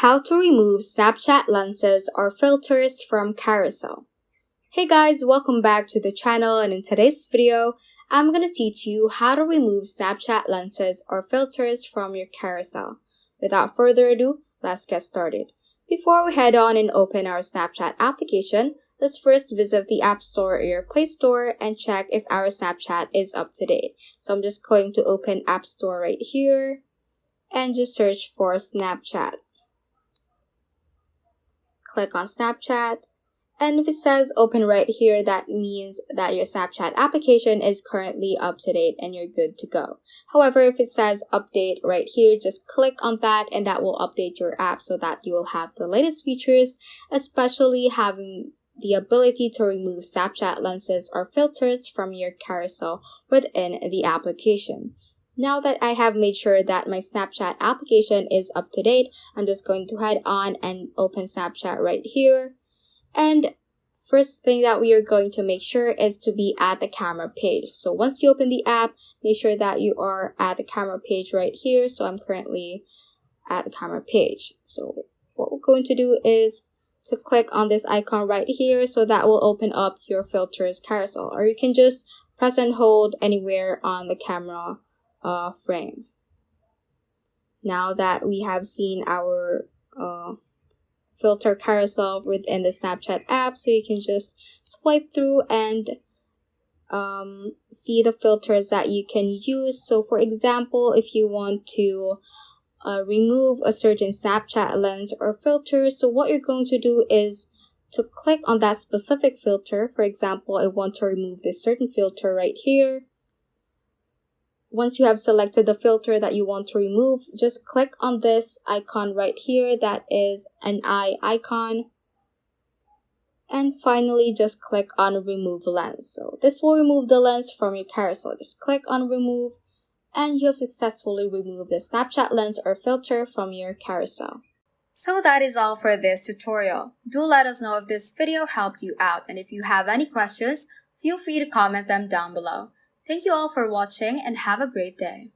How to remove Snapchat lenses or filters from Carousel. Hey guys, welcome back to the channel, and in today's video, I'm going to teach you how to remove Snapchat lenses or filters from your Carousel. Without further ado, let's get started. Before we head on and open our Snapchat application, let's first visit the App Store or your Play Store and check if our Snapchat is up to date. So I'm just going to open App Store right here and just search for Snapchat. Click on Snapchat, and if it says open right here, that means that your Snapchat application is currently up to date and you're good to go. However, if it says update right here, just click on that and that will update your app so that you will have the latest features, especially having the ability to remove Snapchat lenses or filters from your carousel within the application. Now that I have made sure that my Snapchat application is up to date, I'm just going to head on and open Snapchat right here. And first thing that we are going to make sure is to be at the camera page. So once you open the app, make sure that you are at the camera page right here. So I'm currently at the camera page. So what we're going to do is to click on this icon right here, so that will open up your filters carousel, or you can just press and hold anywhere on the camera frame. Now that we have seen our filter carousel within the Snapchat app, so you can just swipe through and see the filters that you can use. So for example, if you want to remove a certain Snapchat lens or filter, so what you're going to do is to click on that specific filter. For example, I want to remove this certain filter right here. Once you have selected the filter that you want to remove, just click on this icon right here that is an eye icon. And finally, just click on remove lens. So this will remove the lens from your carousel. Just click on remove and you have successfully removed the Snapchat lens or filter from your carousel. So that is all for this tutorial. Do let us know if this video helped you out, and if you have any questions, feel free to comment them down below. Thank you all for watching and have a great day.